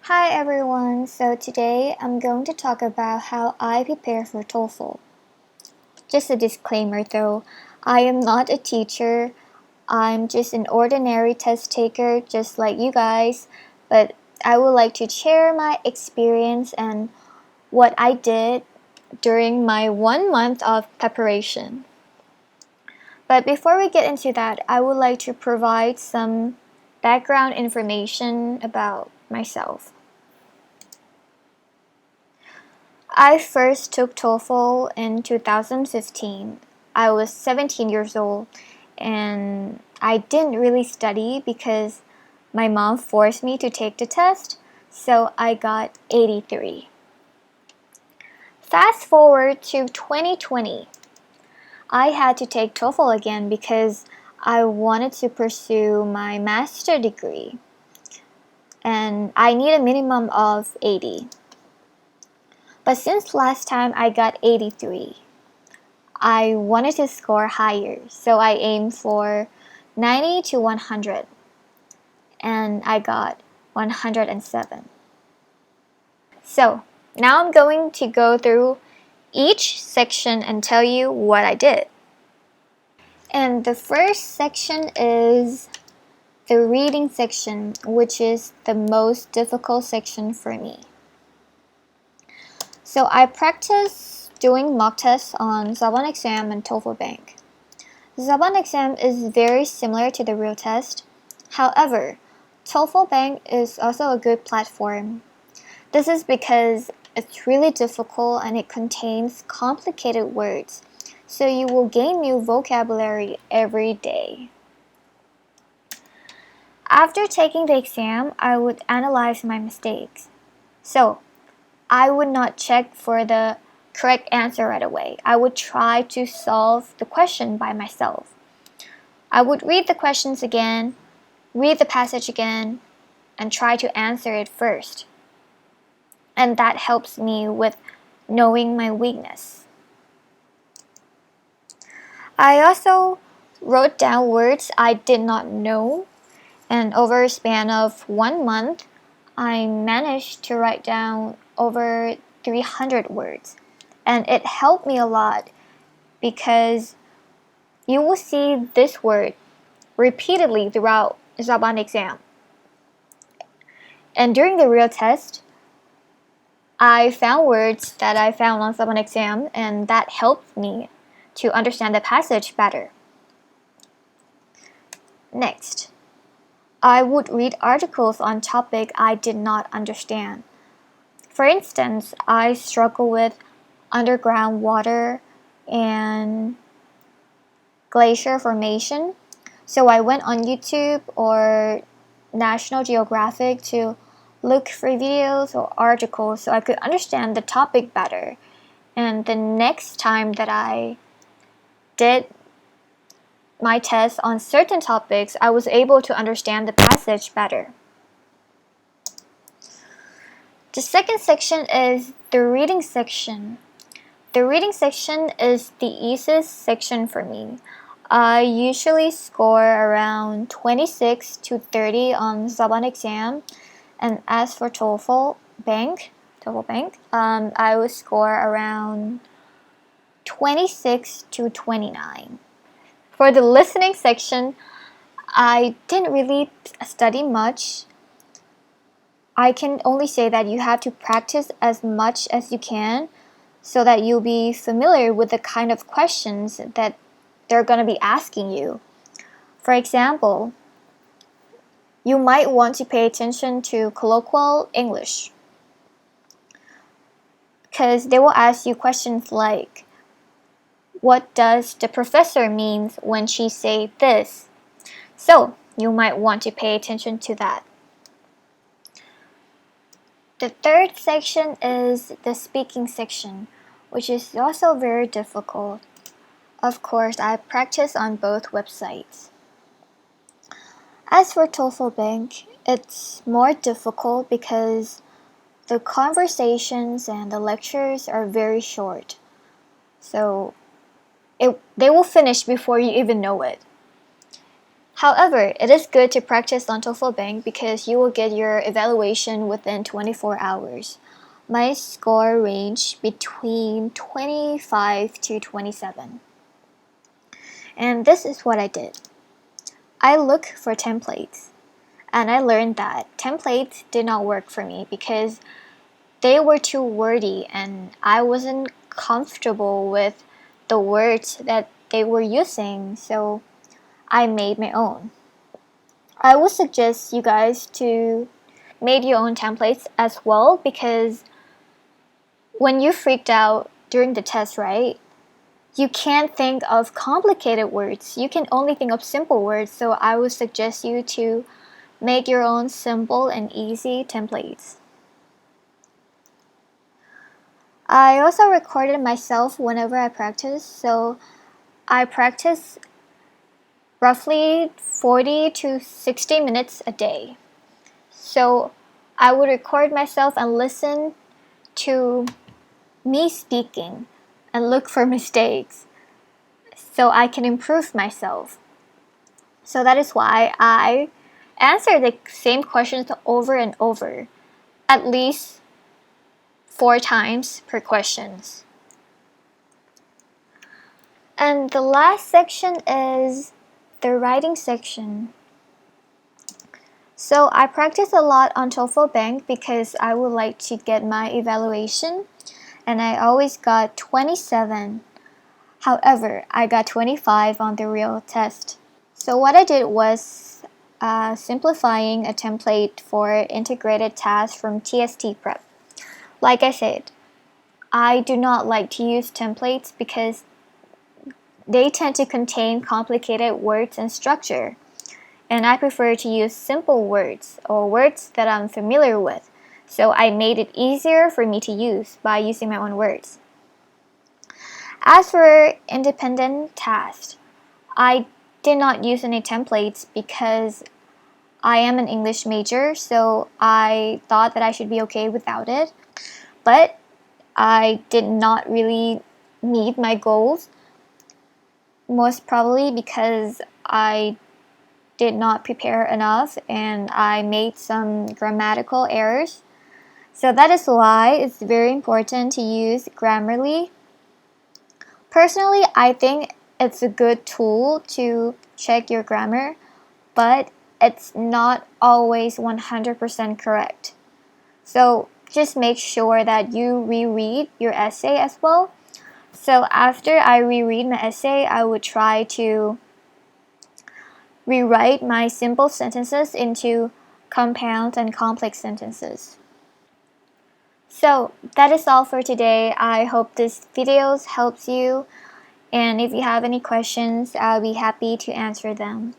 Hi everyone, so today I'm going to talk about how I prepare for TOEFL. Just a disclaimer though, I am not a teacher, I'm just an ordinary test taker just like you guys, but I would like to share my experience and what I did during my 1 month of preparation. But before we get into that, I would like to provide some background information about myself. I first took TOEFL in 2015. I was 17 years old and I didn't really study because my mom forced me to take the test, so I got 83. Fast forward to 2020. I had to take TOEFL again because I wanted to pursue my master's degree and I need a minimum of 80. But since last time I got 83, I wanted to score higher, so I aimed for 90 to 100, and I got 107. So now I'm going to go through each section and tell you what I did. And the first section is the reading section, which is the most difficult section for me. So I practice doing mock tests on Saban exam and TOEFL bank. The Saban exam is very similar to the real test. However, TOEFL bank is also a good platform. This is because it's really difficult and it contains complicated words, so you will gain new vocabulary every day. After taking the exam, I would analyze my mistakes. So, I would not check for the correct answer right away. I would try to solve the question by myself. I would read the questions again, read the passage again, and try to answer it first. And that helps me with knowing my weakness. I also wrote down words I did not know, and over a span of 1 month, I managed to write down over 300 words. And it helped me a lot because you will see this word repeatedly throughout the Saban exam. And during the real test, I found words that I found on Saban exam, and that helped me to understand the passage better. Next, I would read articles on topic I did not understand. For instance, I struggle with underground water and glacier formation, so I went on YouTube or National Geographic to look for videos or articles so I could understand the topic better. And the next time that I did my test on certain topics, I was able to understand the passage better. The second section is the reading section. The reading section is the easiest section for me. I usually score around 26 to 30 on Saban exam, and as for TOEFL bank, I would score around 26 to 29. For the listening section, I didn't really study much. I can only say that you have to practice as much as you can so that you'll be familiar with the kind of questions that they're going to be asking you. For example, you might want to pay attention to colloquial English because they will ask you questions like, what does the professor mean when she say this? So you might want to pay attention to that. The third section is the speaking section, which is also very difficult. Of course, I practice on both websites. As for TOEFL Bank, it's more difficult because the conversations and the lectures are very short. So they will finish before you even know it. However, it is good to practice on TOEFL Bank because you will get your evaluation within 24 hours. My score ranged between 25 to 27. And this is what I did. I looked for templates, and I learned that templates did not work for me because they were too wordy and I wasn't comfortable with the words that they were using, so I made my own. I would suggest you guys to make your own templates as well because when you freaked out during the test, right? You can't think of complicated words. You can only think of simple words, so I would suggest you to make your own simple and easy templates. I also recorded myself whenever I practice, so I practice roughly 40 to 60 minutes a day. So I would record myself and listen to me speaking and look for mistakes so I can improve myself. So that is why I answer the same questions over and over, at least 4 times per questions. And the last section is the writing section. So I practice a lot on TOEFL Bank because I would like to get my evaluation, and I always got 27. However, I got 25 on the real test. So what I did was simplifying a template for integrated tasks from TST Prep. Like I said, I do not like to use templates because they tend to contain complicated words and structure, and I prefer to use simple words or words that I'm familiar with. So I made it easier for me to use by using my own words. As for independent tasks, I did not use any templates because I am an English major, so I thought that I should be okay without it. But I did not really meet my goals, most probably because I did not prepare enough and I made some grammatical errors. So that is why it's very important to use Grammarly. Personally, I think it's a good tool to check your grammar, but it's not always 100% correct. So just make sure that you reread your essay as well. So after I reread my essay, I would try to rewrite my simple sentences into compound and complex sentences. So that is all for today. I hope this video helps you, and if you have any questions, I'll be happy to answer them.